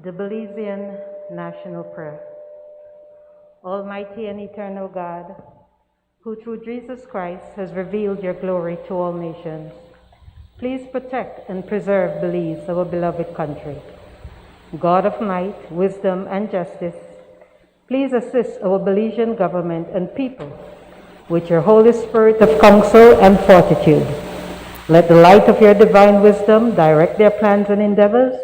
The Belizean National Prayer. Almighty and eternal God, who through Jesus Christ has revealed your glory to all nations, please protect and preserve Belize, our beloved country. God of might, wisdom, and justice, please assist our Belizean government and people with your Holy Spirit of counsel and fortitude. Let the light of your divine wisdom direct their plans and endeavors,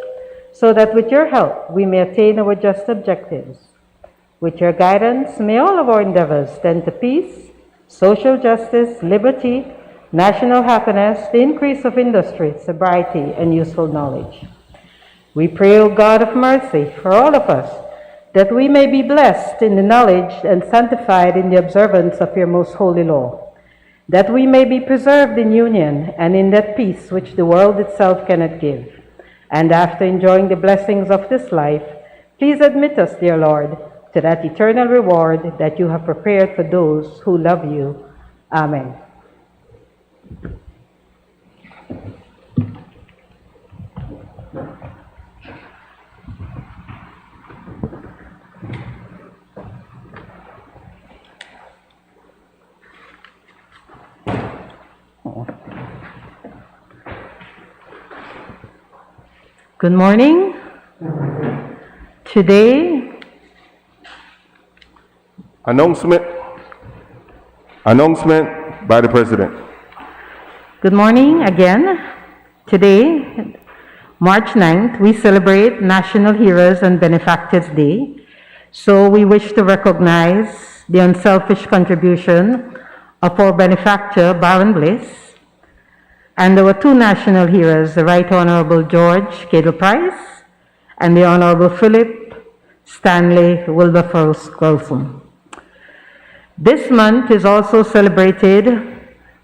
so that with your help we may attain our just objectives. With your guidance, may all of our endeavors tend to peace, social justice, liberty, national happiness, the increase of industry, sobriety, and useful knowledge. We pray, O God of mercy, for all of us, that we may be blessed in the knowledge and sanctified in the observance of your most holy law, that we may be preserved in union and in that peace which the world itself cannot give. And after enjoying the blessings of this life, please admit us, dear Lord, to that eternal reward that you have prepared for those who love you. Amen. Good morning. Today, Announcement by the President. good morning again. Today, March 9th, we celebrate National Heroes and Benefactors Day. So we wish to recognize the unselfish contribution of our benefactor, Baron Bliss. And there were two national heroes, the Right Honorable George Cadle Price and the Honorable Philip Stanley Wilberforce Golson. This month is also celebrated,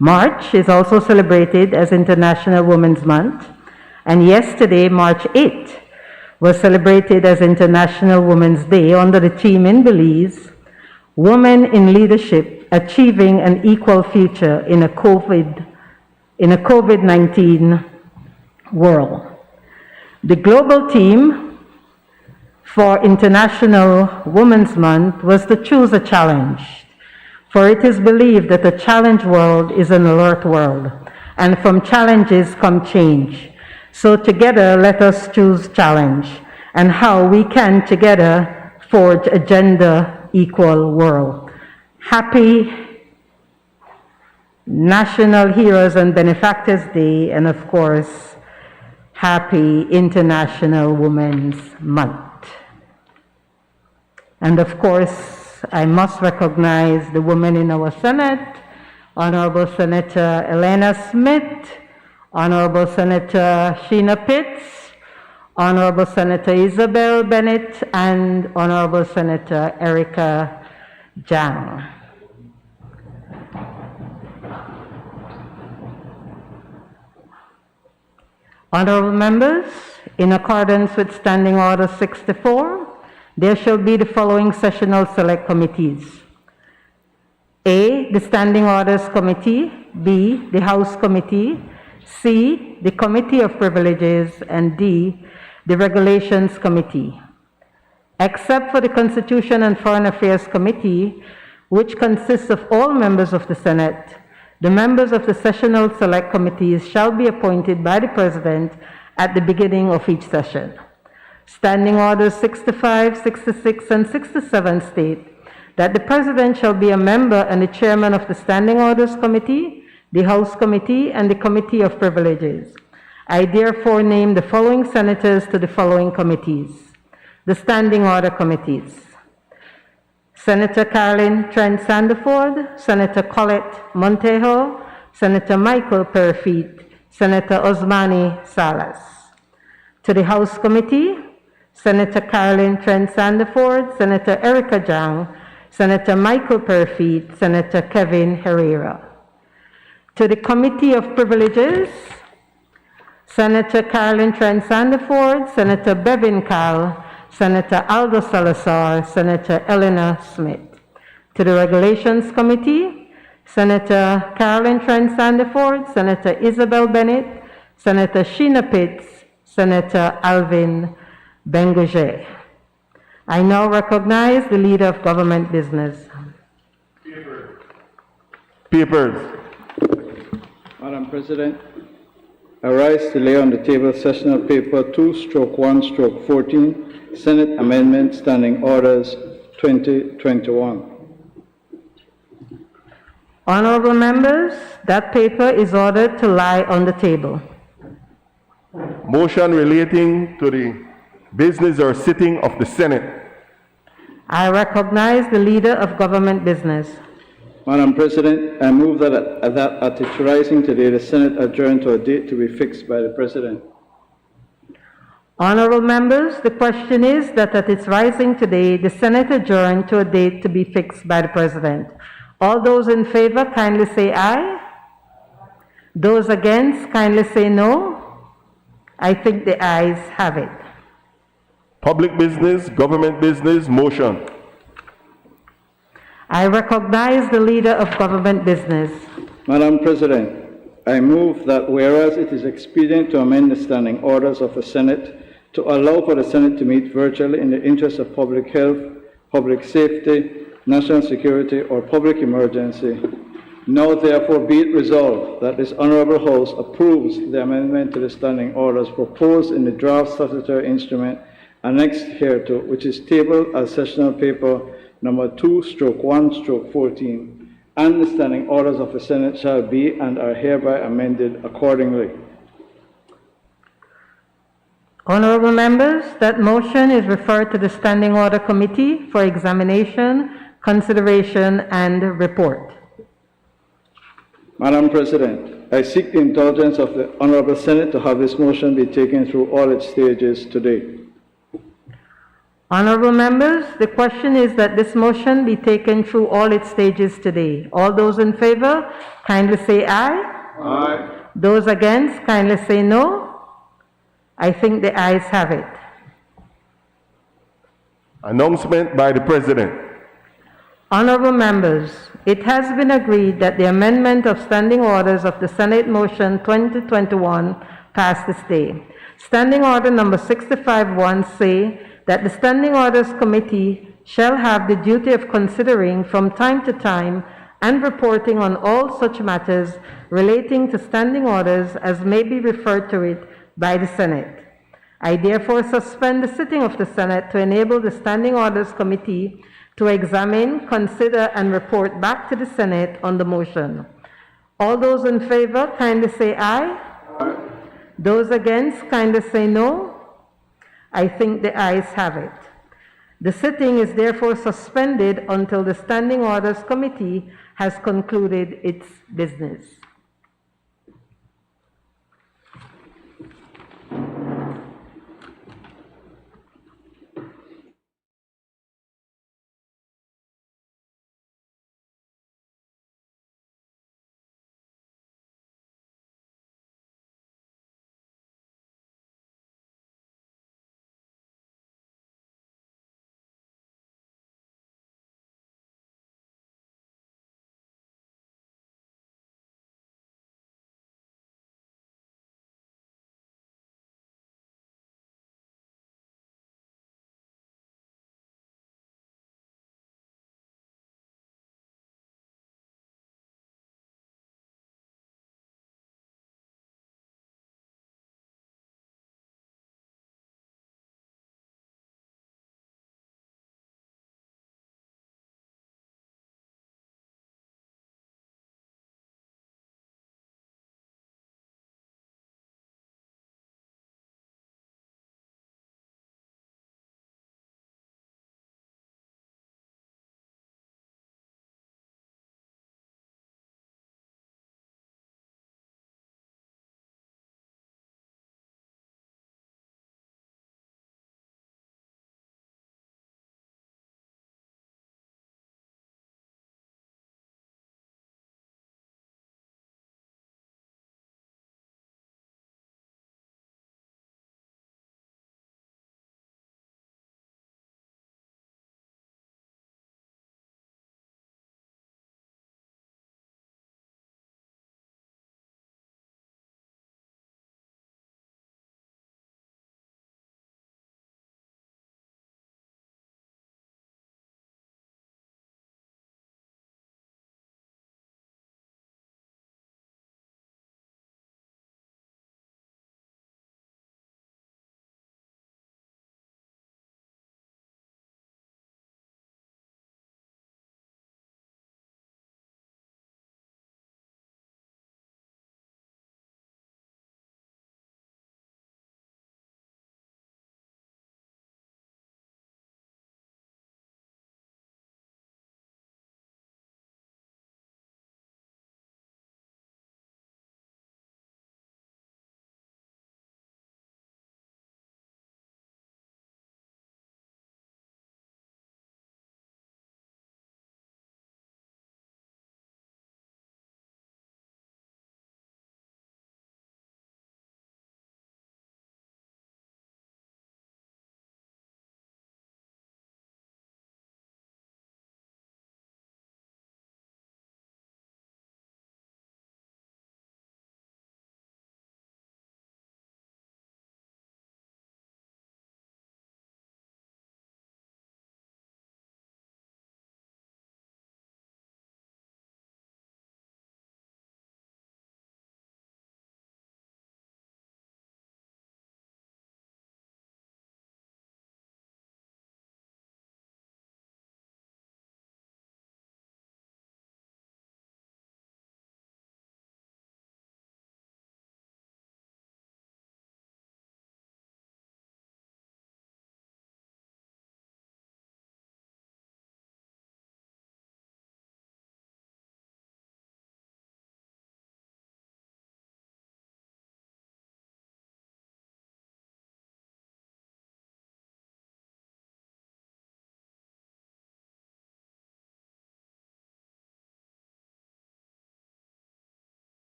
March is also celebrated as International Women's Month. And yesterday, March 8th, was celebrated as International Women's Day under the theme in Belize, Women in Leadership Achieving an Equal Future in a COVID-19 world. The global theme for International Women's Month was to choose a challenge, for it is believed that a challenge world is an alert world, and from challenges come change. So together, let us choose challenge and how we can together forge a gender equal world. Happy National Heroes and Benefactors Day, and of course, happy International Women's Month. And of course, I must recognize the women in our Senate, Honorable Senator Elena Smith, Honorable Senator Sheena Pitts, Honorable Senator Isabel Bennett, and Honorable Senator Erica Jang. Honorable members, in accordance with Standing Order 64, there shall be the following sessional select committees. A, the Standing Orders Committee. B, the House Committee. C, the Committee of Privileges. And D, the Regulations Committee. Except for the Constitution and Foreign Affairs Committee, which consists of all members of the Senate, the members of the sessional select committees shall be appointed by the President at the beginning of each session. Standing Orders 65, 66, and 67 state that the President shall be a member and the chairman of the Standing Orders Committee, the House Committee, and the Committee of Privileges. I therefore name the following senators to the following committees. The Standing Order Committees: Senator Carolyn Trent Sandiford, Senator Colette Montejo, Senator Michael Perfit, Senator Osmani Salas. To the House Committee, Senator Carolyn Trent Sandiford, Senator Erica Jang, Senator Michael Perfit, Senator Kevin Herrera. To the Committee of Privileges, Senator Carolyn Trent Sandiford, Senator Bevin Carl, Senator Aldo Salazar, Senator Eleanor Smith. To the Regulations Committee, Senator Carolyn Trent Sandiford, Senator Isabel Bennett, Senator Sheena Pitts, Senator Alvin Bengoje. I now recognize the Leader of Government Business. Papers. Madam President, I rise to lay on the table sessional paper 2/1/14, Senate Amendment Standing Orders 2021. Honorable members, that paper is ordered to lie on the table. Motion relating to the business or sitting of the Senate. I recognize the Leader of Government Business. Madam President, I move that at its rising today, the Senate adjourn to a date to be fixed by the President. Honorable members, the question is that at its rising today, the Senate adjourn to a date to be fixed by the President. All those in favor, kindly say aye. Those against, kindly say no. I think the ayes have it. Public business, government business, motion. I recognize the Leader of Government Business. Madam President, I move that whereas it is expedient to amend the standing orders of the Senate to allow for the Senate to meet virtually in the interest of public health, public safety, national security, or public emergency, now therefore be it resolved that this Honorable House approves the amendment to the standing orders proposed in the draft statutory instrument annexed hereto, which is tabled as sessional paper number 2/1/14, and the standing orders of the Senate shall be and are hereby amended accordingly. Honorable members, that motion is referred to the Standing Order Committee for examination, consideration, and report. Madam President, I seek the indulgence of the Honorable Senate to have this motion be taken through all its stages today. Honorable members, the question is that this motion be taken through all its stages today. All those in favor, kindly say aye. Aye. Those against, kindly say no. I think the ayes have it. Announcement by the President. Honorable members, it has been agreed that the amendment of standing orders of the Senate Motion 2021 pass this day. Standing Order number 65-1 say that the Standing Orders Committee shall have the duty of considering from time to time and reporting on all such matters relating to standing orders as may be referred to it by the Senate. I therefore suspend the sitting of the Senate to enable the Standing Orders Committee to examine, consider, and report back to the Senate on the motion. All those in favor, kindly say aye. Aye. Those against, kindly say no. I think the ayes have it. The sitting is therefore suspended until the Standing Orders Committee has concluded its business.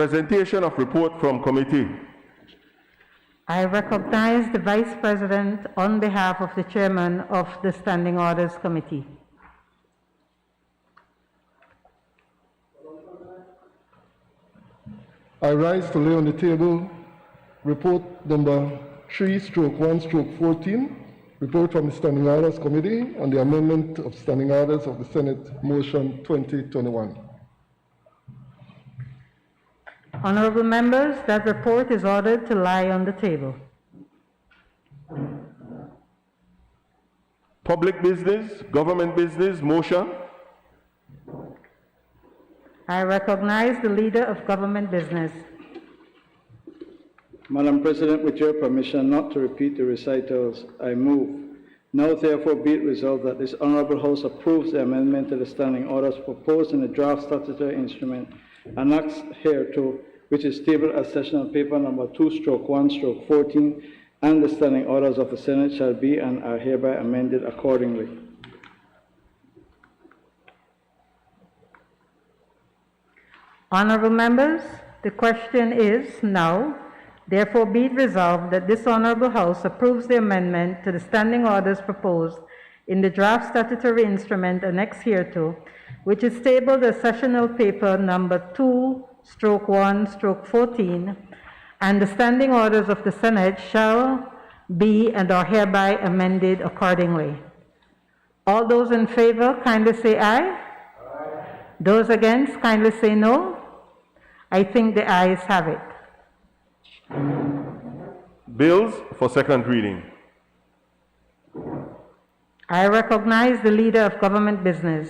Presentation of report from committee. I recognize the Vice President on behalf of the Chairman of the Standing Orders Committee. I rise to lay on the table report number 3/1/14, report from the Standing Orders Committee on the amendment of Standing Orders of the Senate Motion 2021. Honorable members, that report is ordered to lie on the table. Public business, government business, motion. I recognize the leader of government business. Madam President, with your permission not to repeat the recitals, I move. Now therefore be it resolved that this Honorable House approves the amendment to the standing orders proposed in the draft statutory instrument annexed hereto, which is tabled as sessional paper number 2/1/14, and the standing orders of the Senate shall be and are hereby amended accordingly. Honorable members, the question is now, therefore be it resolved that this Honorable House approves the amendment to the standing orders proposed in the draft statutory instrument annexed hereto, which is tabled as sessional paper number 2/1/14, and the standing orders of the Senate shall be and are hereby amended accordingly. All those in favor, kindly say aye. Aye. Those against, kindly say no. I think the ayes have it. Bills for second reading. I recognize the leader of government business.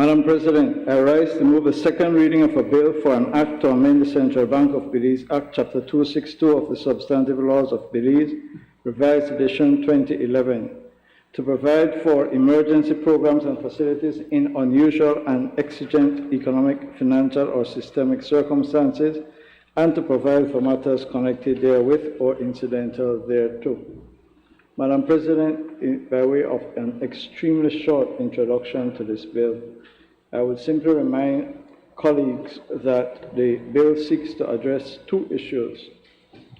Madam President, I rise to move a second reading of a bill for an act to amend the Central Bank of Belize Act, Chapter 262 of the Substantive Laws of Belize, Revised Edition 2011, to provide for emergency programs and facilities in unusual and exigent economic, financial, or systemic circumstances, and to provide for matters connected therewith or incidental thereto. Madam President, by way of an extremely short introduction to this bill, I would simply remind colleagues that the bill seeks to address two issues.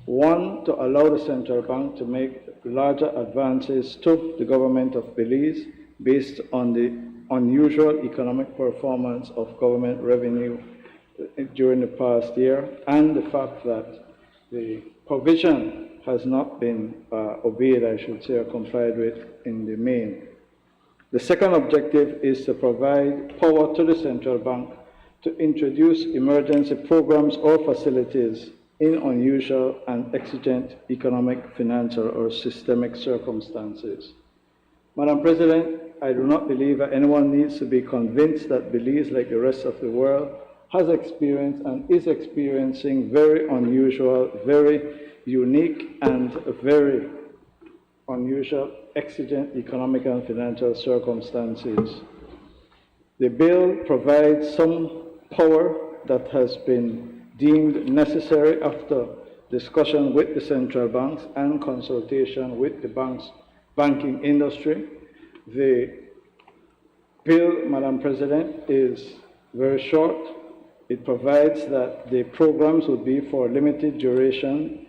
One, to allow the central bank to make larger advances to the government of Belize based on the unusual economic performance of government revenue during the past year, and the fact that the provision has not been obeyed, I should say, or complied with in the main. The second objective is to provide power to the central bank to introduce emergency programs or facilities in unusual and exigent economic, financial, or systemic circumstances. Madam President, I do not believe that anyone needs to be convinced that Belize, like the rest of the world, has experienced and is experiencing very unusual, very unique, and very unusual exigent economic and financial circumstances. The bill provides some power that has been deemed necessary after discussion with the central banks and consultation with the banking industry. The bill, Madam President, is very short. It provides that the programs would be for limited duration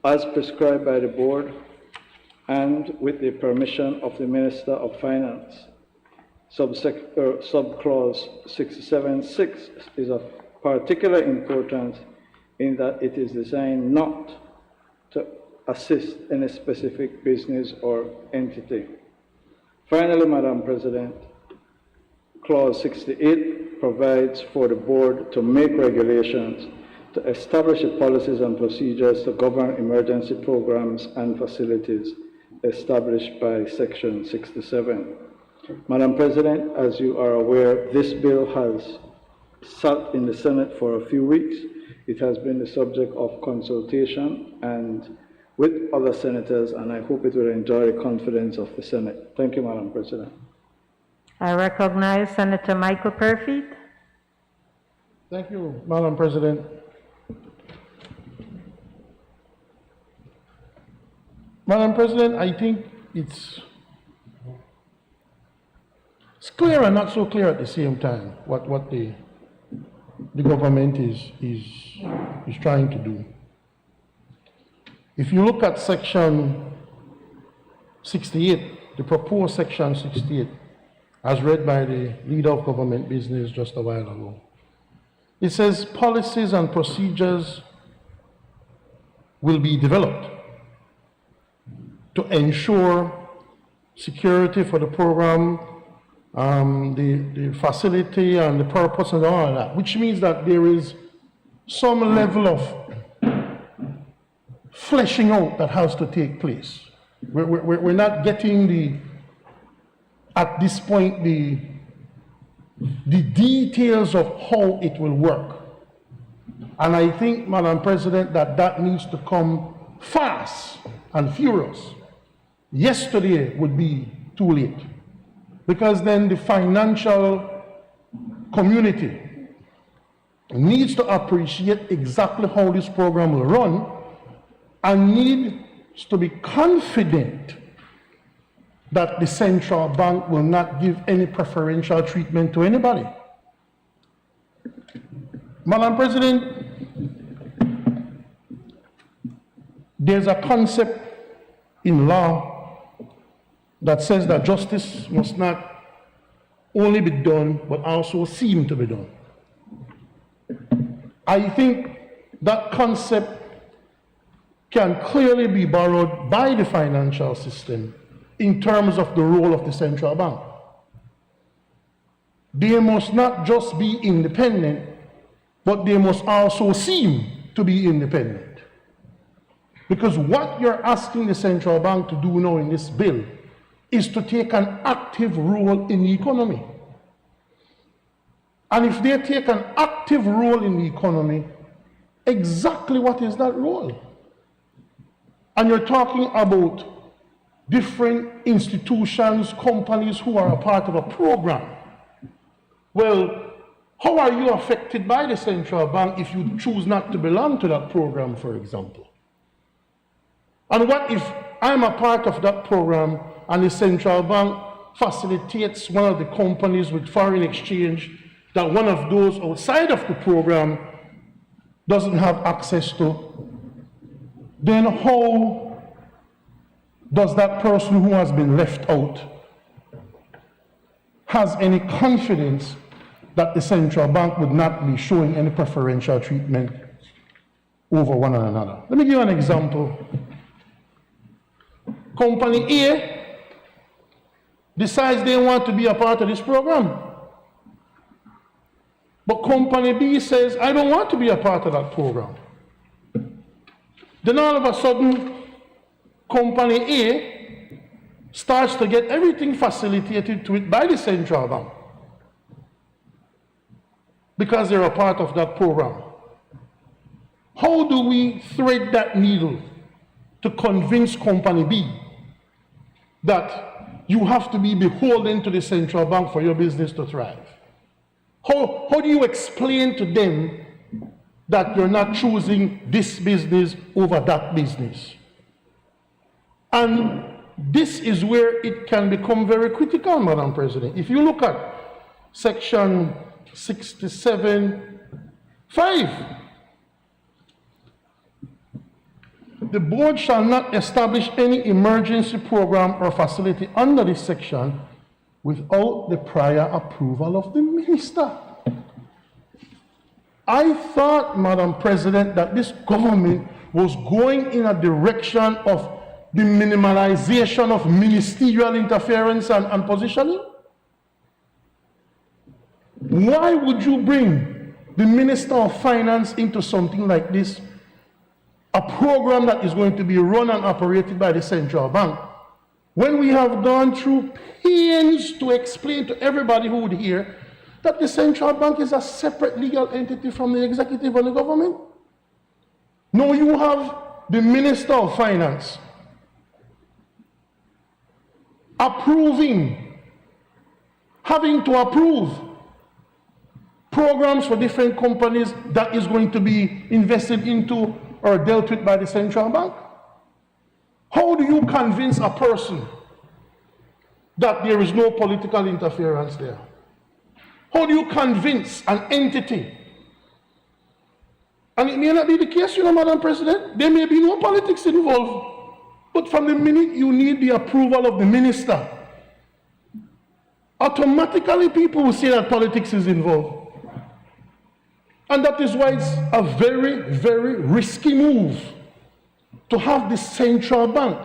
as prescribed by the board and with the permission of the Minister of Finance. Subclause 67(6) is of particular importance in that it is designed not to assist any specific business or entity. Finally, Madam President, Clause 68 provides for the board to make regulations to establish the policies and procedures to govern emergency programs and facilities established by Section 67. Madam President, as you are aware, this bill has sat in the Senate for a few weeks. It has been the subject of consultation and with other senators, and I hope it will enjoy the confidence of the Senate. Thank you, Madam President. I recognize Senator Michael Perfeet. Thank you, Madam President. Madam President, I think it's clear and not so clear at the same time what the the government is trying to do. If you look at section 68, the proposed section 68, as read by the leader of government business just a while ago, it says policies and procedures will be developed to ensure security for the program, the facility and the purpose and all of that, which means that there is some level of fleshing out that has to take place. We're not getting at this point, the details of how it will work. And I think, Madam President, that needs to come fast and furious. Yesterday would be too late, because then the financial community needs to appreciate exactly how this program will run and needs to be confident that the central bank will not give any preferential treatment to anybody. Madam President, there's a concept in law that says that justice must not only be done, but also seem to be done. I think that concept can clearly be borrowed by the financial system in terms of the role of the central bank. They must not just be independent, but they must also seem to be independent. Because what you're asking the central bank to do now in this bill is to take an active role in the economy. And if they take an active role in the economy, exactly what is that role? And you're talking about different institutions, companies who are a part of a program. Well, how are you affected by the central bank if you choose not to belong to that program, for example? And what if I'm a part of that program and the central bank facilitates one of the companies with foreign exchange that one of those outside of the program doesn't have access to? Then how does that person who has been left out has any confidence that the central bank would not be showing any preferential treatment over one another? Let me give you an example. Company A decides they want to be a part of this program. But Company B says, I don't want to be a part of that program. Then all of a sudden, Company A starts to get everything facilitated to it by the central bank, because they're a part of that program. How do we thread that needle to convince Company B that you have to be beholden to the central bank for your business to thrive? How do you explain to them that you're not choosing this business over that business? And this is where it can become very critical, Madam President. If you look at section 67(5), the board shall not establish any emergency program or facility under this section without the prior approval of the minister. I thought, Madam President, that this government was going in a direction of the minimalization of ministerial interference and positioning. Why would you bring the Minister of Finance into something like this, a program that is going to be run and operated by the central bank, when we have gone through pains to explain to everybody who would hear that the central bank is a separate legal entity from the executive and the government? No, you have the Minister of Finance having to approve programs for different companies that is going to be invested into or dealt with by the central bank. How do you convince a person that there is no political interference there? How do you convince an entity And it may not be the case, Madam President. There may be no politics involved. But from the minute you need the approval of the minister, automatically people will say that politics is involved. And that is why it's a very, very risky move to have the central bank,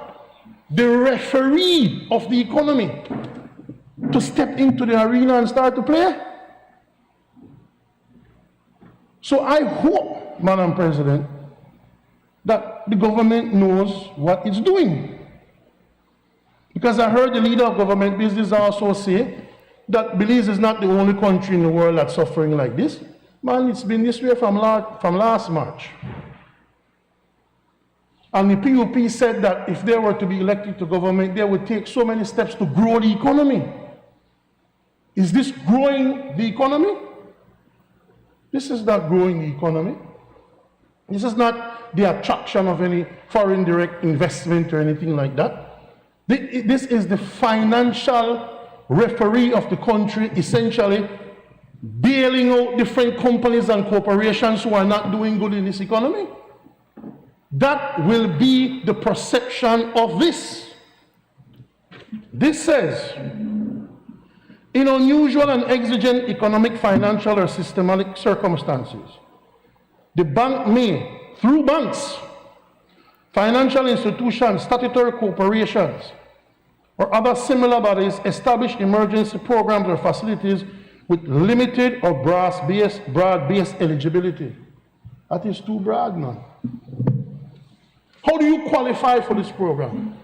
the referee of the economy, to step into the arena and start to play. So I hope, Madam President, that the government knows what it's doing. Because I heard the leader of government business also say that Belize is not the only country in the world that's suffering like this. Man, it's been this way from last March. And the PUP said that if they were to be elected to government, they would take so many steps to grow the economy. Is this growing the economy? This is not growing the economy. This is not the attraction of any foreign direct investment or anything like that. This is the financial referee of the country, essentially bailing out different companies and corporations who are not doing good in this economy. That will be the perception of this. This says, in unusual and exigent economic, financial, or systematic circumstances, the bank may, through banks, financial institutions, statutory corporations, or other similar bodies, establish emergency programs or facilities with limited or broad-based eligibility. That is too broad, man. How do you qualify for this program?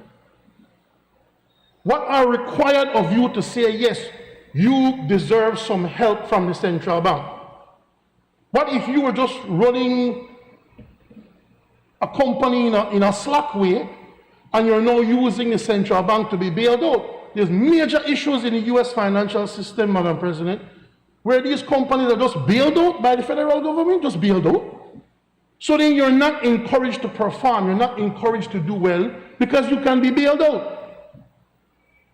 What are required of you to say, yes, you deserve some help from the central bank? What if you were just running a company in a slack way and you're now using the central bank to be bailed out? There's major issues in the US financial system, Madam President, where these companies are just bailed out by the federal government, just bailed out. So then you're not encouraged to perform, you're not encouraged to do well because you can be bailed out.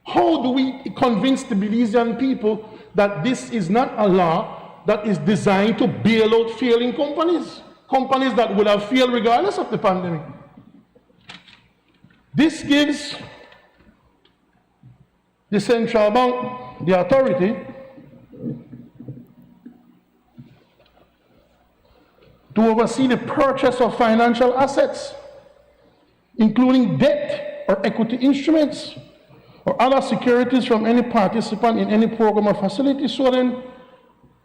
How do we convince the Belizean people that this is not a law that is designed to bail out failing companies? Companies that would have failed regardless of the pandemic. This gives the central bank the authority to oversee the purchase of financial assets, including debt or equity instruments or other securities from any participant in any program or facility. So then,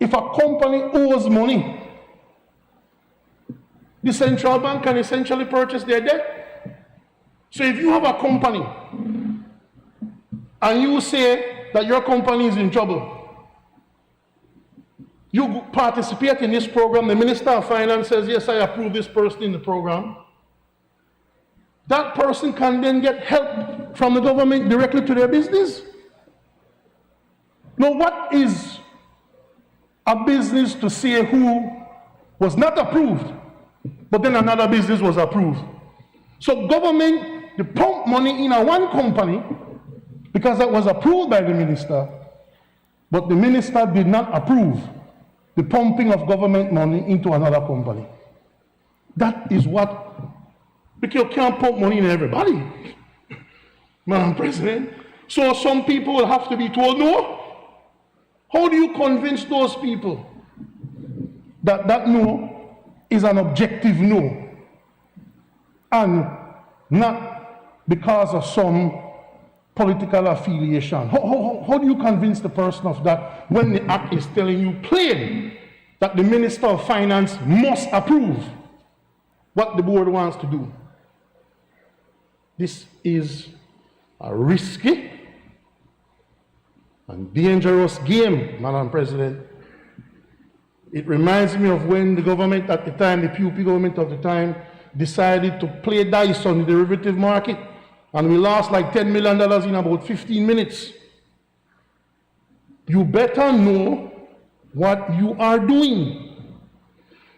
if a company owes money, the central bank can essentially purchase their debt. So if you have a company and you say that your company is in trouble, you participate in this program, the Minister of Finance says, yes, I approve this person in the program. That person can then get help from the government directly to their business. Now, what is a business to say who was not approved, but then another business was approved? So government, they pump money in a one company because that was approved by the minister, but the minister did not approve the pumping of government money into another company. That is what, because you can't pump money in everybody, Madam President. So some people will have to be told no. How do you convince those people that that no is an objective no and not because of some political affiliation? How do you convince the person of that when the act is telling you plain that the Minister of Finance must approve what the board wants to do? This is a risky and dangerous game, Madam President. It reminds me of when the government at the time, the PUP government of the time, decided to play dice on the derivative market, and we lost like $10 million in about 15 minutes. You better know what you are doing.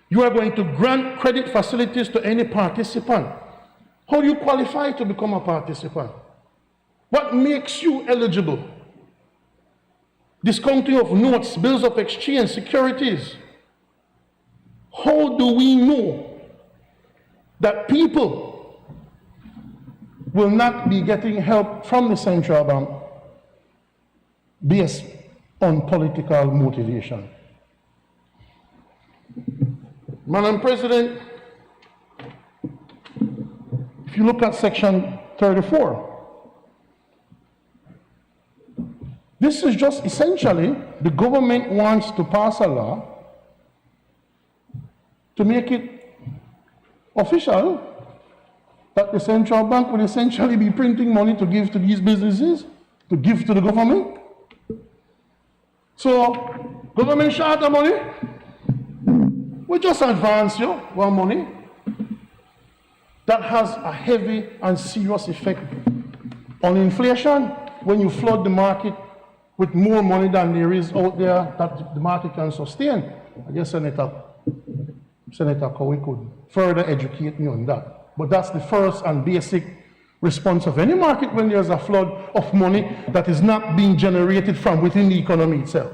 You are going to grant credit facilities to any participant. How do you qualify to become a participant? What makes you eligible? Discounting of notes, bills of exchange, securities. how do we know that people will not be getting help from the central bank based on political motivation? Madam President, if you look at section 34, this is just essentially the government wants to pass a law to make it official that the central bank will essentially be printing money to give to these businesses, to give to the government. So, government short of money, we just advance you one money. That has a heavy and serious effect on inflation when you flood the market with more money than there is out there that the market can sustain. I guess Senator Cowie could further educate me on that. But that's the first and basic response of any market when there's a flood of money that is not being generated from within the economy itself.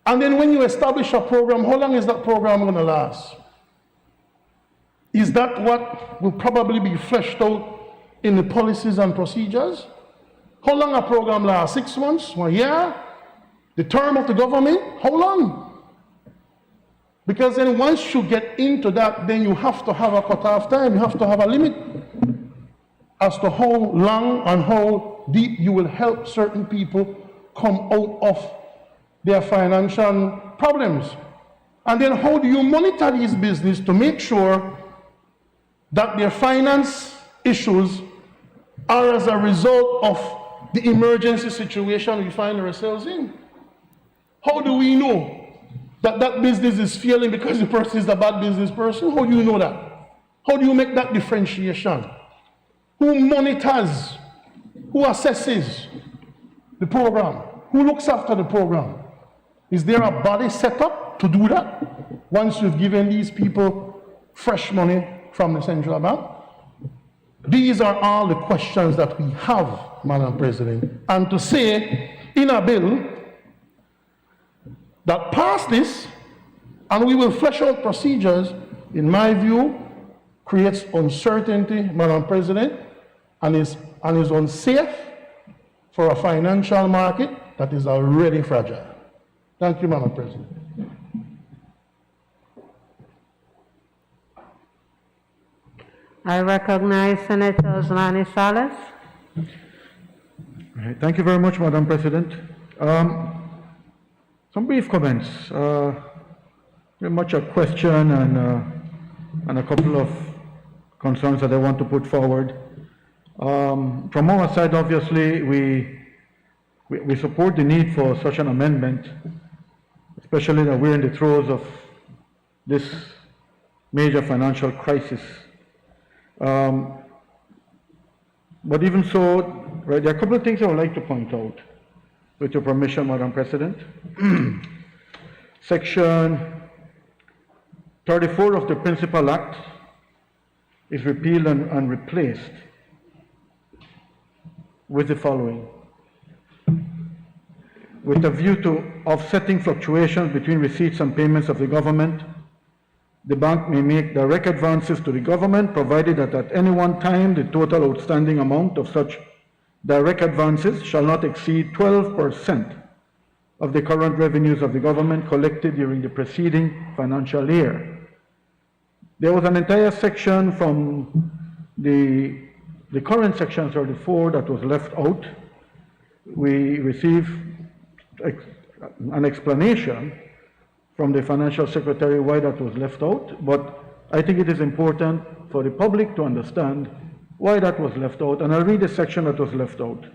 And then when you establish a program, how long is that program going to last? Is that what will probably be fleshed out in the policies and procedures? How long a program lasts? 6 months? 1 year? The term of the government? How long? Because then once you get into that, then you have to have a cutoff time. You have to have a limit as to how long and how deep you will help certain people come out of their financial problems. And then how do you monitor these businesses to make sure that their finance issues are as a result of the emergency situation we find ourselves in? How do we know that that business is failing because the person is a bad business person? How do you know that? How do you make that differentiation? Who monitors? Who assesses the program? Who looks after the program? Is there a body set up to do that once you've given these people fresh money from the central bank? These are all the questions that we have, Madam President. And to say in a bill that pass this and we will flesh out procedures, in my view, creates uncertainty, Madam President, and is unsafe for a financial market that is already fragile. Thank you, Madam President. I recognize Senator Osmani Salas. All right. Thank you very much, Madam President. Some brief comments. Very much a question and a couple of concerns that I want to put forward. From our side, obviously, we support the need for such an amendment, especially that we're in the throes of this major financial crisis. But even so, right, there are a couple of things I would like to point out, with your permission, Madam President. Section 34 of the Principal Act is repealed and replaced with the following. With a view to offsetting fluctuations between receipts and payments of the government, the bank may make direct advances to the government, provided that at any one time the total outstanding amount of such direct advances shall not exceed 12% of the current revenues of the government collected during the preceding financial year. There was an entire section from the current section 34 that was left out. We received an explanation from the Financial Secretary why that was left out, but I think it is important for the public to understand why that was left out, and I'll read the section that was left out.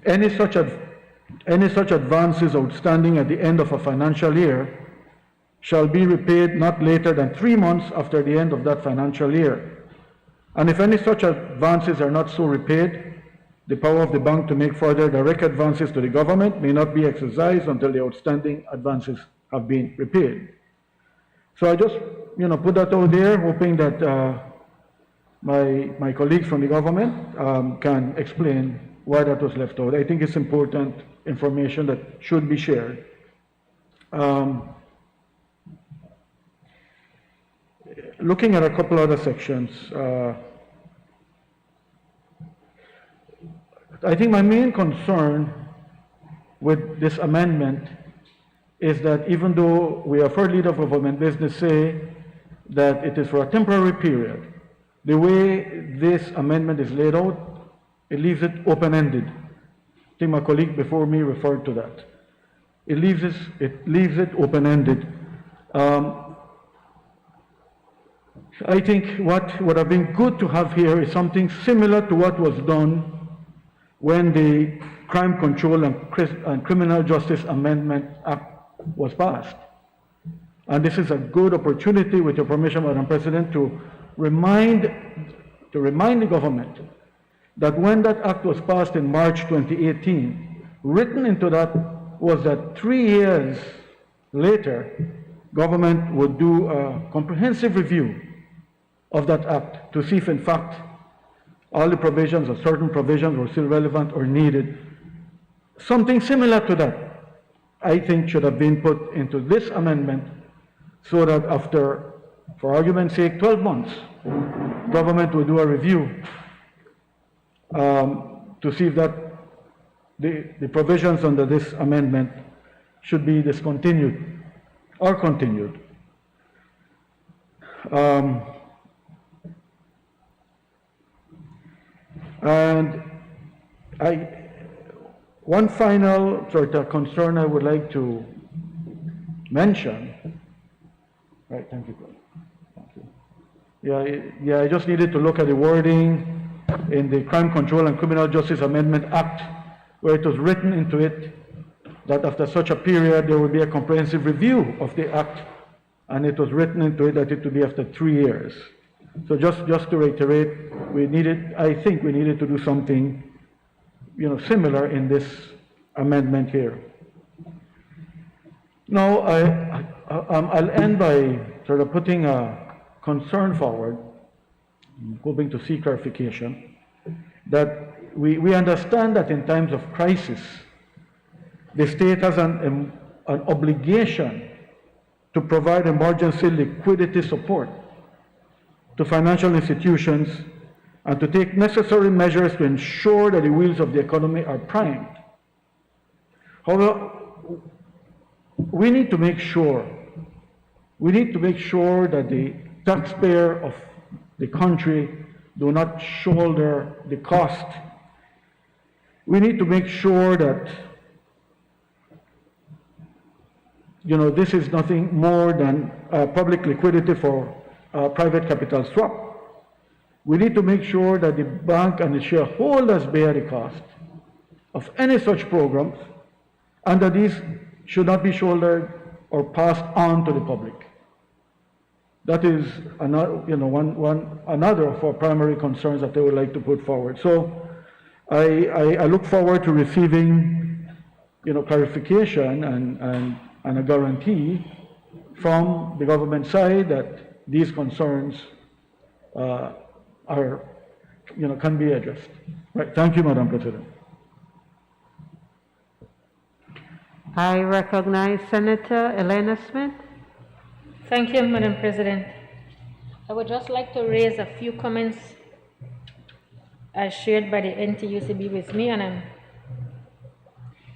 Any such advances outstanding at the end of a financial year shall be repaid not later than 3 months after the end of that financial year. And if any such advances are not so repaid, the power of the bank to make further direct advances to the government may not be exercised until the outstanding advances have been repaid. So I just, put that out there, hoping that my colleagues from the government can explain why that was left out. I think it's important information that should be shared. looking at a couple other sections, I think my main concern with this amendment is that even though we have heard leader of government business say that it is for a temporary period, the way this amendment is laid out, it leaves it open-ended. I think my colleague before me referred to that. It leaves it open-ended. I think what would have been good to have here is something similar to what was done when the Crime Control and Criminal Justice Amendment Act was passed. And this is a good opportunity, with your permission, Madam President, to remind the government that when that act was passed in March 2018, written into that was that 3 years later, government would do a comprehensive review of that act to see if in fact all the provisions or certain provisions were still relevant or needed. Something similar to that, I think, should have been put into this amendment so that after, for argument's sake, 12 months, government will do a review to see if that the provisions under this amendment should be discontinued or continued. And one final sort of concern I would like to mention. Right, thank you. Thank you. Yeah, I just needed to look at the wording in the Crime Control and Criminal Justice Amendment Act, where it was written into it that after such a period there would be a comprehensive review of the act, and it was written into it that it would be after 3 years. So just to reiterate, I think we needed to do something, similar in this amendment here. Now, I'll end by sort of putting a concern forward, hoping to see clarification, that we understand that in times of crisis, the state has an obligation to provide emergency liquidity support to financial institutions and to take necessary measures to ensure that the wheels of the economy are primed. However, we need to make sure that the taxpayer of the country do not shoulder the cost. We need to make sure that this is nothing more than public liquidity for private capital swap. We need to make sure that the bank and the shareholders bear the cost of any such programs, and that these should not be shouldered or passed on to the public. That is another of our primary concerns that I would like to put forward. So I look forward to receiving clarification and a guarantee from the government side that these concerns can be addressed. Right. Thank you, Madam President. I recognize Senator Elena Smith. Thank you, Madam President. I would just like to raise a few comments as shared by the NTUCB with me, and I'm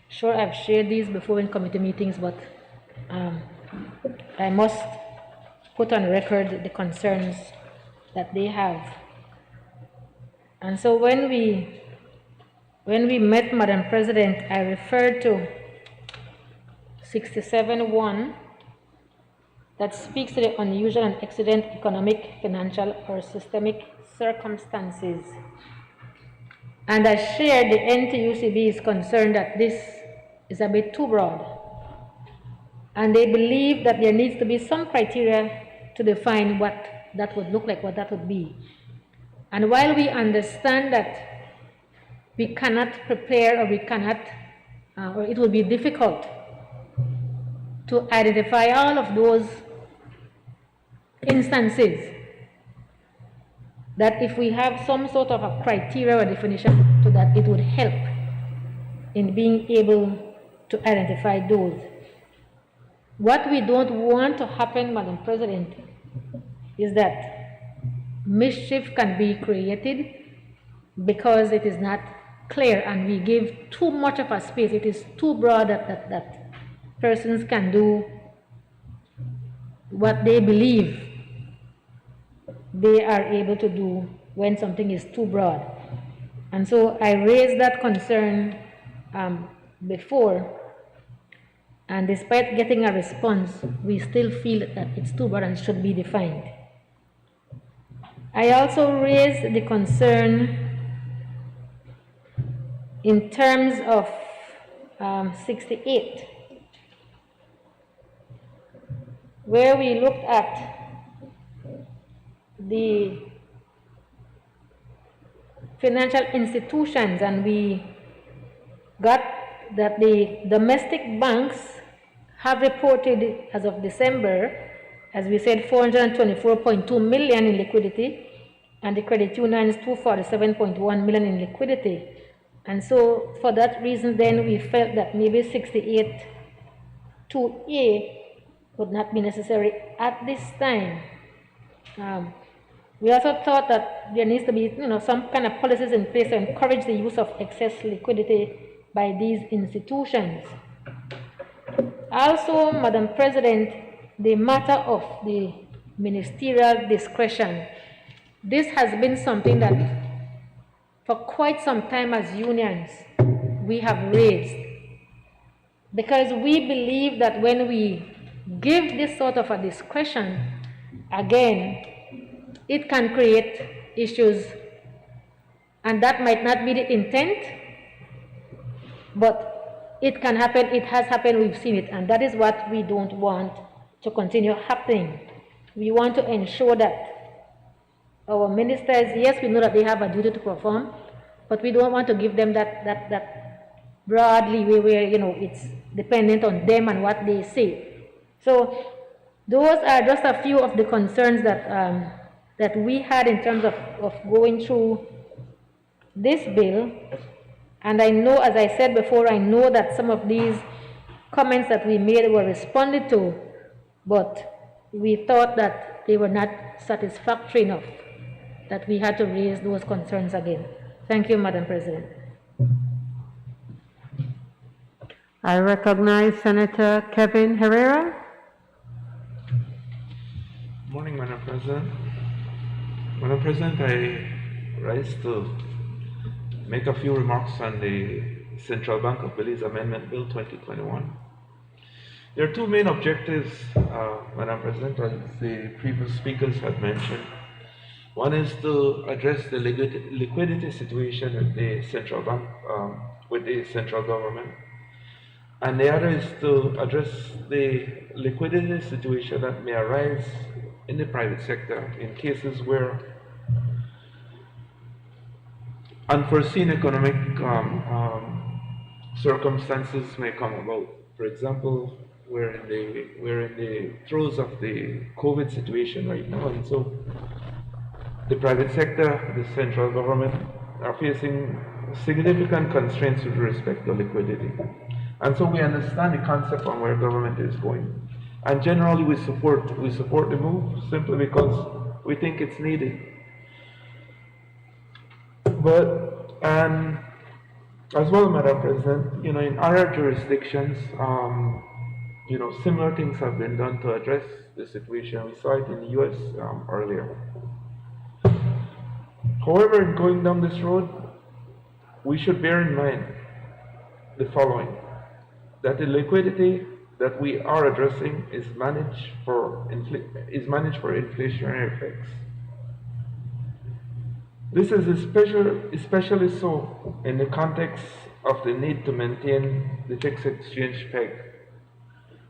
sure I've shared these before in committee meetings, but I must put on record the concerns that they have. And so when we met, Madam President, I referred to 67.1 that speaks to the unusual and accident economic, financial, or systemic circumstances. And I shared the NTUCB's concern that this is a bit too broad. And they believe that there needs to be some criteria to define what that would look like, what that would be. And while we understand that we cannot prepare, or we cannot, or it will be difficult to identify all of those instances, that if we have some sort of a criteria or definition to that, it would help in being able to identify those. What we don't want to happen, Madam President, is that mischief can be created because it is not clear and we give too much of a space. It is too broad that persons can do what they believe they are able to do when something is too broad. And so I raised that concern before, and despite getting a response, we still feel that it's too broad and should be defined. I also raised the concern in terms of 68, where we looked at the financial institutions, and we got that the domestic banks have reported as of December, as we said, 424.2 million in liquidity, and the credit unions 247.1 million in liquidity. And so for that reason then we felt that maybe 68 2A would not be necessary at this time. We also thought that there needs to be, some kind of policies in place to encourage the use of excess liquidity by these institutions. Also, Madam President, the matter of the ministerial discretion. This has been something that for quite some time as unions we have raised, because we believe that when we give this sort of a discretion, again, it can create issues, and that might not be the intent, but it can happen, it has happened, we've seen it, and that is what we don't want to continue happening. We want to ensure that our ministers, yes, we know that they have a duty to perform, but we don't want to give them that broad leeway where, it's dependent on them and what they say. So those are just a few of the concerns that we had in terms of going through this bill. And I know, as I said before, I know that some of these comments that we made were responded to, but we thought that they were not satisfactory enough, that we had to raise those concerns again. Thank you, Madam President. I recognize Senator Kevin Herrera. Morning, Madam President. Madam President, I rise to make a few remarks on the Central Bank of Belize Amendment Bill 2021. There are two main objectives, Madam President, as the previous speakers have mentioned. One is to address the liquidity situation at the central bank with the central government, and the other is to address the liquidity situation that may arise in the private sector in cases where unforeseen economic circumstances may come about. For example, we're in the throes of the COVID situation right now, and so the private sector, the central government are facing significant constraints with respect to liquidity. And so we understand the concept on where government is going. And generally we support the move simply because we think it's needed. But, and as well, Madam President, in other jurisdictions, similar things have been done to address the situation. We saw it in the US earlier. However, in going down this road, we should bear in mind the following: that the liquidity that we are addressing is managed for inflationary effects. This is especially so in the context of the need to maintain the fixed exchange peg.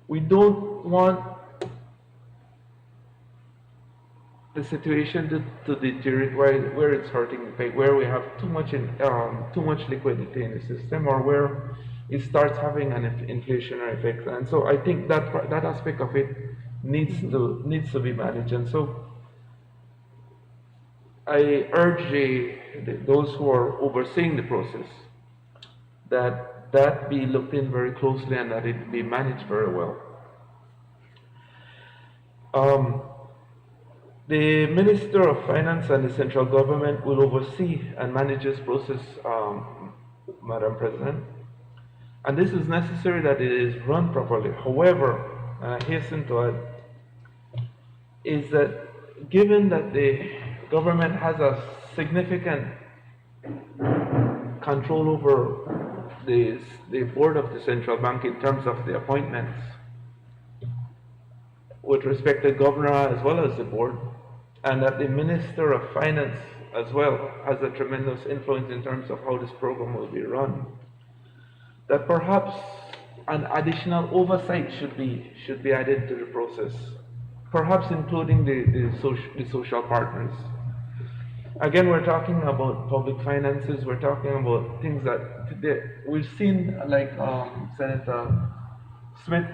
We don't want the situation to deteriorate where it's hurting the peg, where we have too much liquidity in the system, or where it starts having an inflationary effect. And so I think that aspect of it needs to be managed. And so I urge those who are overseeing the process that be looked in very closely and that it be managed very well. The Minister of Finance and the central government will oversee and manage this process, Madam President. And this is necessary that it is run properly. However, and I hasten to add, is that given that the government has a significant control over the board of the central bank in terms of the appointments, with respect to the governor as well as the board, and that the Minister of Finance as well has a tremendous influence in terms of how this program will be run, that perhaps an additional oversight should be added to the process, perhaps including the social partners. Again, we're talking about public finances, we're talking about things that we've seen, like Senator Smith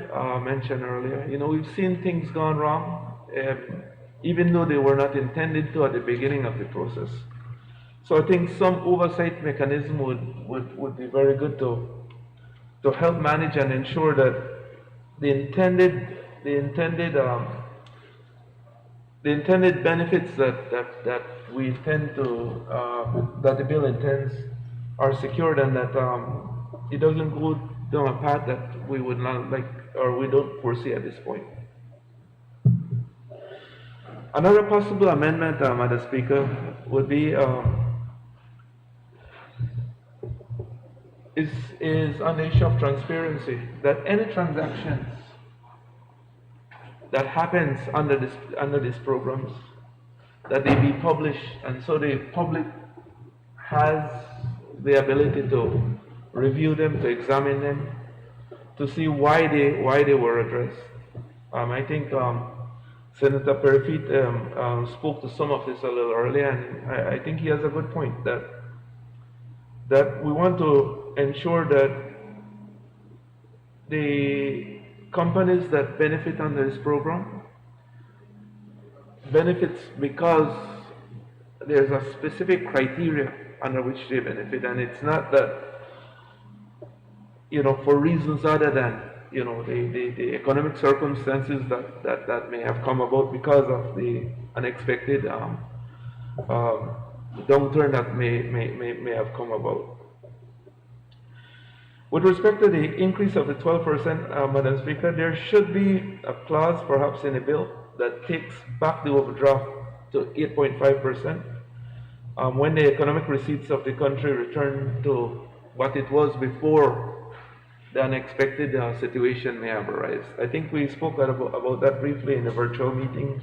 mentioned earlier. You know, we've seen things gone wrong, even though they were not intended to at the beginning of the process. So I think some oversight mechanism would be very good to help manage and ensure that the intended benefits that we intend to that the bill intends are secured, and that it doesn't go down a path that we would not like or we don't foresee at this point. Another possible amendment, Madam Speaker, would be is on the issue of transparency, that any transactions that happens under these programs, that they be published, and so the public has the ability to review them, to examine them, to see why they were addressed. I think Senator Perifit spoke to some of this a little earlier, and I think he has a good point that we want to ensure that the companies that benefit under this program benefits because there's a specific criteria under which they benefit, and it's not that, you know, for reasons other than, you know, the economic circumstances that may have come about because of the unexpected downturn that may have come about. With respect to the increase of the 12%, Madam Speaker, there should be a clause perhaps in the bill that takes back the overdraft to 8.5% when the economic receipts of the country return to what it was before the unexpected situation may have arisen. I think we spoke about that briefly in a virtual meeting.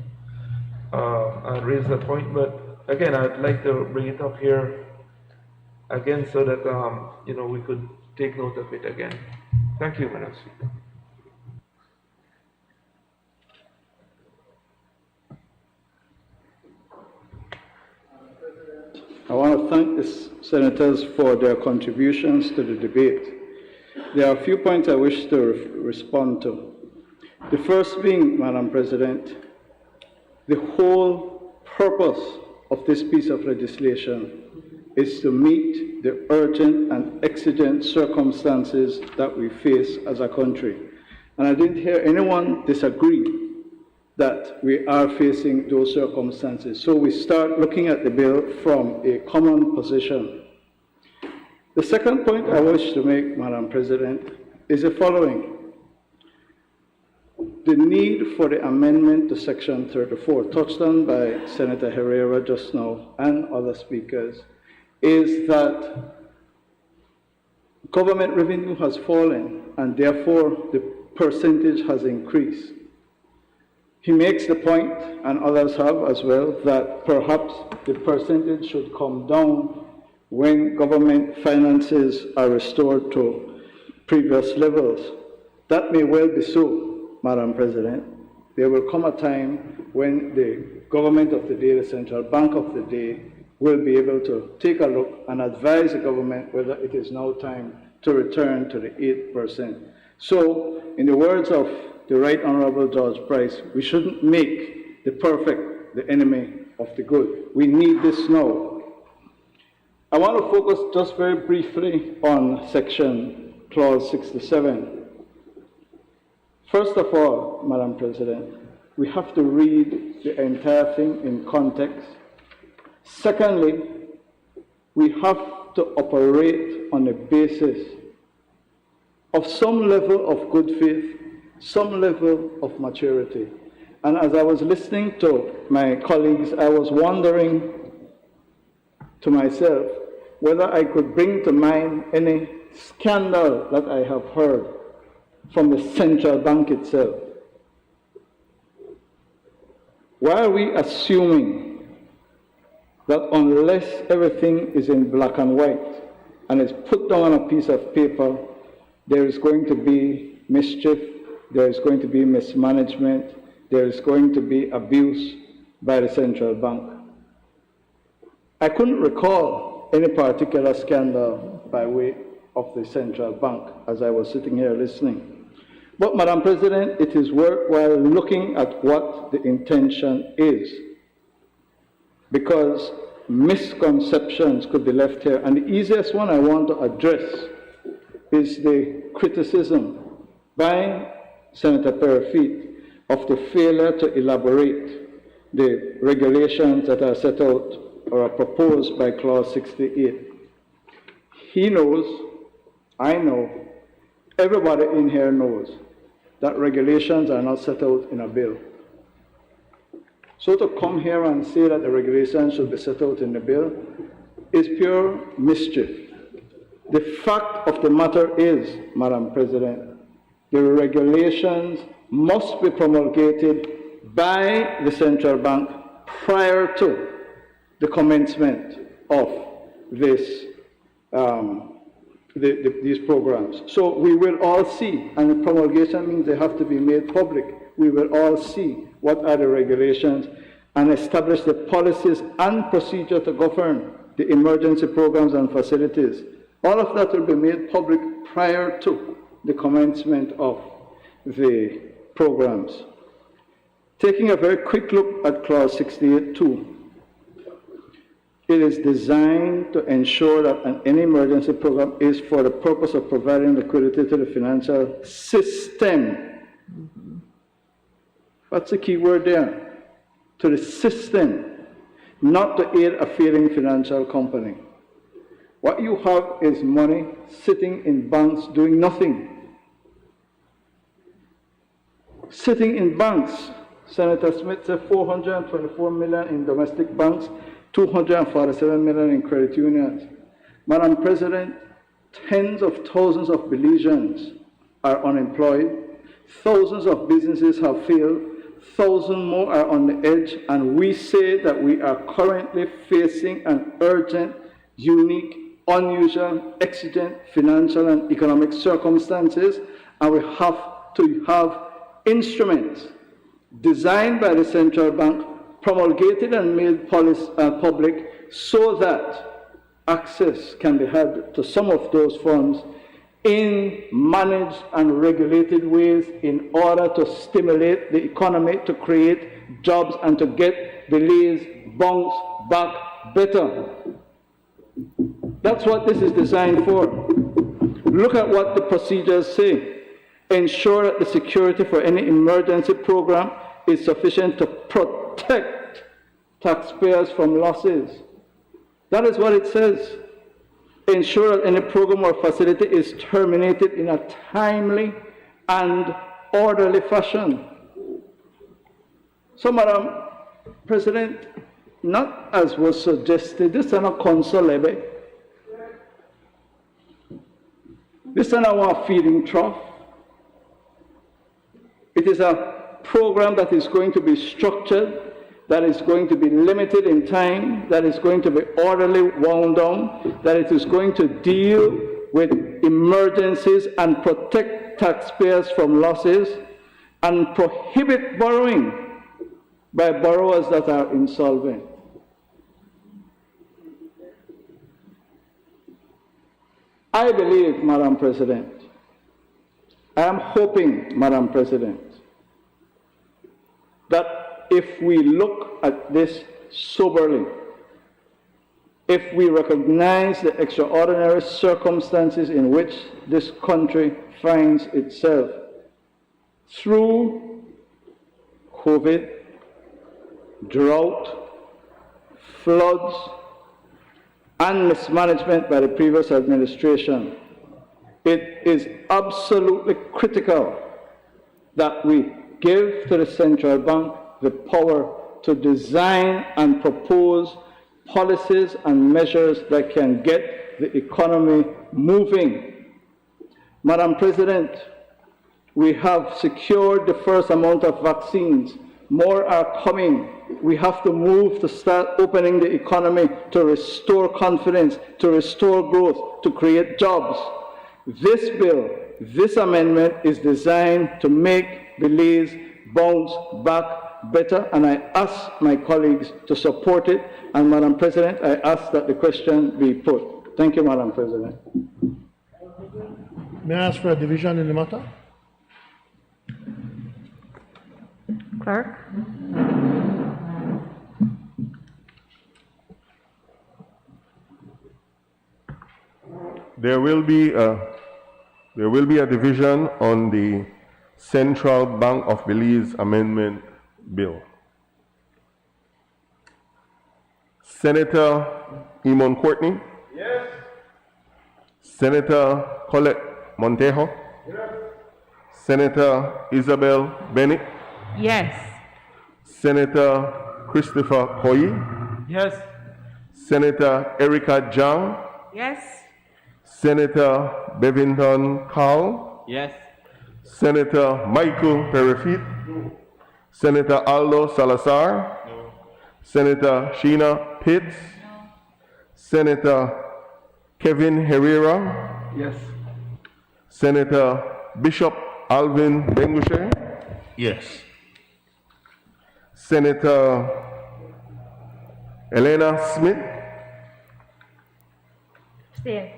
I raised that point, but again, I'd like to bring it up here again so that you know, we could take note of it again. Thank you, Madam Speaker. I want to thank the senators for their contributions to the debate. There are a few points I wish to respond to. The first being, Madam President, the whole purpose of this piece of legislation is to meet the urgent and exigent circumstances that we face as a country. And I didn't hear anyone disagree that we are facing those circumstances. So we start looking at the bill from a common position. The second point I wish to make, Madam President, is the following. The need for the amendment to Section 34, touched on by Senator Herrera just now and other speakers, is that government revenue has fallen and therefore the percentage has increased. He makes the point, and others have as well, that perhaps the percentage should come down when government finances are restored to previous levels. That may well be so, Madam President. There will come a time when the government of the day, the central bank of the day, will be able to take a look and advise the government whether it is now time to return to the 8%. So, in the words of the Right Honorable George Price, we shouldn't make the perfect the enemy of the good. We need this now. I want to focus just very briefly on Clause 67. First of all, Madam President, we have to read the entire thing in context. Secondly, we have to operate on the basis of some level of good faith, some level of maturity. And as I was listening to my colleagues, I was wondering to myself whether I could bring to mind any scandal that I have heard from the central bank itself. Why are we assuming that unless everything is in black and white and is put down on a piece of paper, there is going to be mischief, there is going to be mismanagement, there is going to be abuse by the central bank? I couldn't recall any particular scandal by way of the central bank as I was sitting here listening. But, Madam President, it is worthwhile looking at what the intention is, because misconceptions could be left here. And the easiest one I want to address is the criticism by Senator Perifit of the failure to elaborate the regulations that are set out or are proposed by Clause 68. He knows, I know, everybody in here knows that regulations are not set out in a bill. So to come here and say that the regulations should be set out in the bill is pure mischief. The fact of the matter is, Madam President, the regulations must be promulgated by the central bank prior to the commencement of this these programs. So we will all see, and the promulgation means they have to be made public. We will all see what are the regulations and establish the policies and procedure to govern the emergency programs and facilities. All of that will be made public prior to the commencement of the programs. Taking a very quick look at Clause 68.2, it is designed to ensure that any emergency program is for the purpose of providing liquidity to the financial system. What's the key word there? To the system, not to aid a failing financial company. What you have is money sitting in banks doing nothing. Sitting in banks. Senator Smith said 424 million in domestic banks, 247 million in credit unions. Madam President, tens of thousands of Belizeans are unemployed, thousands of businesses have failed, thousands more are on the edge, and we say that we are currently facing an urgent, unique, unusual, exigent financial and economic circumstances, and we have to have instruments designed by the central bank, promulgated and made public so that access can be had to some of those funds in managed and regulated ways in order to stimulate the economy, to create jobs, and to get Belize bounce back better. That's what this is designed for. Look at what the procedures say. Ensure that the security for any emergency program is sufficient to protect taxpayers from losses. That is what it says. Ensure that any program or facility is terminated in a timely and orderly fashion. So, Madam President, not as was suggested, this is not council levy. This is not our feeding trough. It is a program that is going to be structured, that is going to be limited in time, that is going to be orderly wound down, that it is going to deal with emergencies and protect taxpayers from losses and prohibit borrowing by borrowers that are insolvent. I believe, Madam President, I am hoping, Madam President, that if we look at this soberly, if we recognize the extraordinary circumstances in which this country finds itself, through COVID, drought, floods, and mismanagement by the previous administration, it is absolutely critical that we give to the central bank the power to design and propose policies and measures that can get the economy moving. Madam President, we have secured the first amount of vaccines. More are coming. We have to move to start opening the economy to restore confidence, to restore growth, to create jobs. This bill, this amendment is designed to make Belize bounce back better, and I ask my colleagues to support it. And Madam President, I ask that the question be put. Thank you, Madam President. May I ask for a division in the matter? Clerk? There will be a division on the Central Bank of Belize Amendment Bill. Senator Eamon Courtney? Yes. Senator Colette Montejo? Yes. Senator Isabel Bennett? Yes. Senator Christopher Koyi? Yes. Senator Erica Jang? Yes. Senator Bevington Carl? Yes. Senator Michael Perifit? Senator Aldo Salazar? No. Senator Sheena Pitts? No. Senator Kevin Herrera? Yes. Senator Bishop Alvin Bengushe? Yes. Senator Elena Smith? Abstain.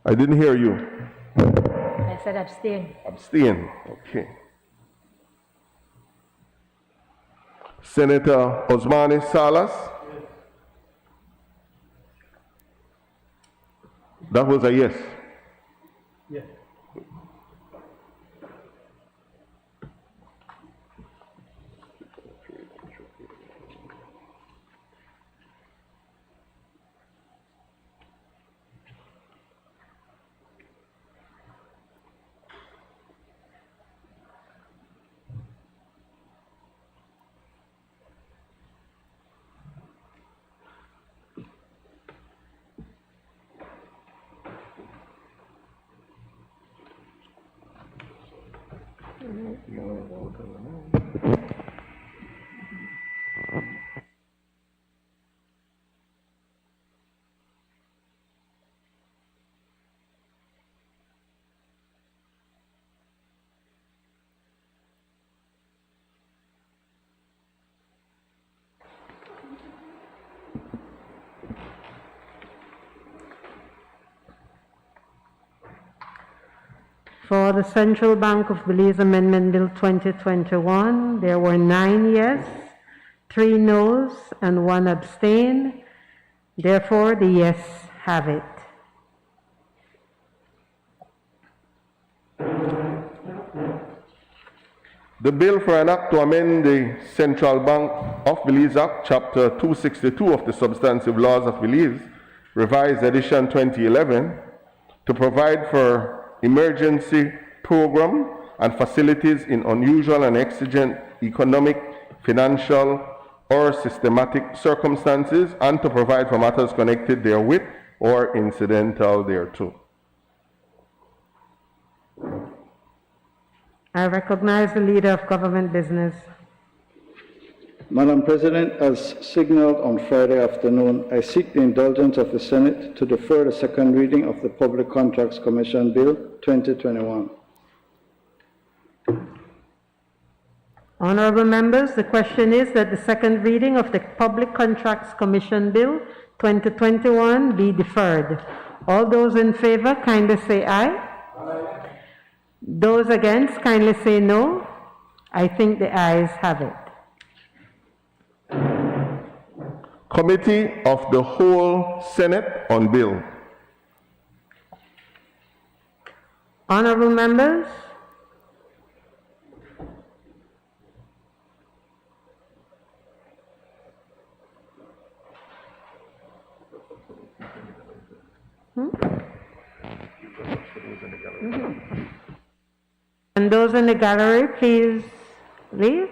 I didn't hear you. I said abstain. Abstain. Okay. Senator Osmani Salas? That was a yes. Yes. For the Central Bank of Belize Amendment Bill 2021, there were 9 yes, 3 noes, and 1 abstain. Therefore, the yes have it. The bill for an act to amend the Central Bank of Belize Act, Chapter 262 of the Substantive Laws of Belize, Revised Edition 2011, to provide for emergency program and facilities in unusual and exigent economic, financial, or systematic circumstances, and to provide for matters connected therewith or incidental thereto. I recognize the Leader of Government Business. Madam President, as signaled on Friday afternoon, I seek the indulgence of the Senate to defer the second reading of the Public Contracts Commission Bill 2021. Honorable members, the question is that the second reading of the Public Contracts Commission Bill 2021 be deferred. All those in favor, kindly say aye. Aye. Those against, kindly say no. I think the ayes have it. Committee of the Whole Senate on Bill. Honorable members, And those in the gallery, please leave.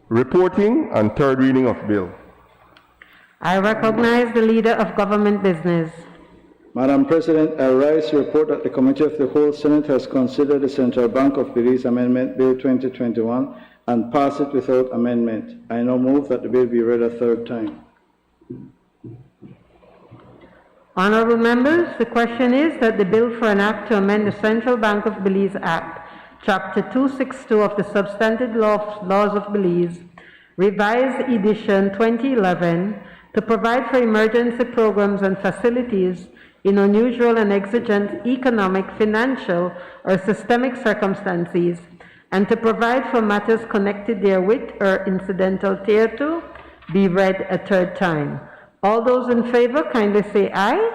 Reporting and third reading of bill. I recognize the leader of government business. Madam President, I rise to report that the Committee of the Whole Senate has considered the Central Bank of Belize Amendment Bill 2021 and passed it without amendment. I now move that the bill be read a third time. Honorable members, the question is that the bill for an act to amend the Central Bank of Belize Act, Chapter 262 of the Substantive Laws of Belize, Revised Edition 2011, to provide for emergency programs and facilities in unusual and exigent economic, financial, or systemic circumstances, and to provide for matters connected therewith or incidental thereto, be read a third time. All those in favor, kindly say aye.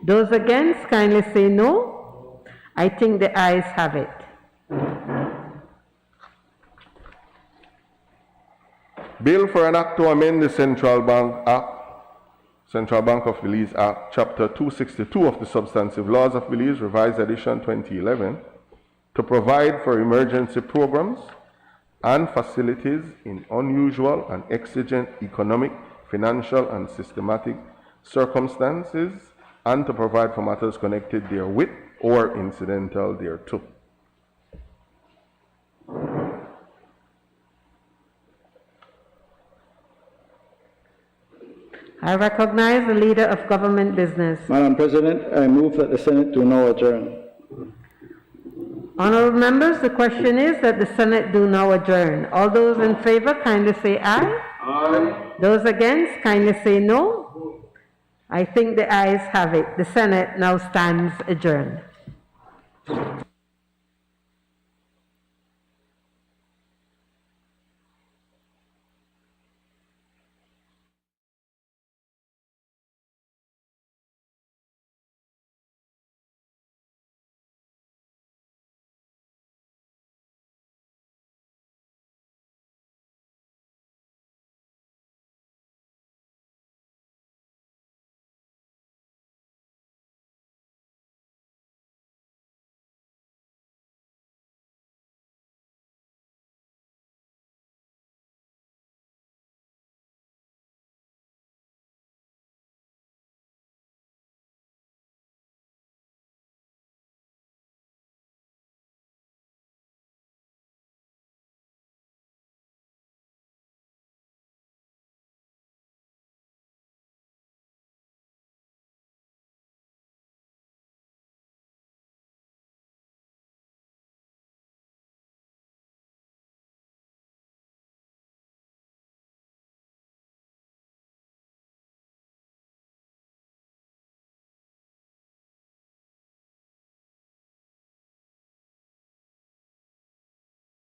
Those against, kindly say no. I think the ayes have it. Bill for an act to amend the Central Bank of Belize Act, Chapter 262 of the Substantive Laws of Belize, Revised Edition 2011, to provide for emergency programs and facilities in unusual and exigent economic, financial, and systematic circumstances, and to provide for matters connected therewith or incidental thereto. I recognize the leader of government business. Madam President, I move that the Senate do now adjourn. Honorable members, the question is that the Senate do now adjourn. All those in favor, kindly say aye. Aye. Those against, kindly say no. I think the ayes have it. The Senate now stands adjourned.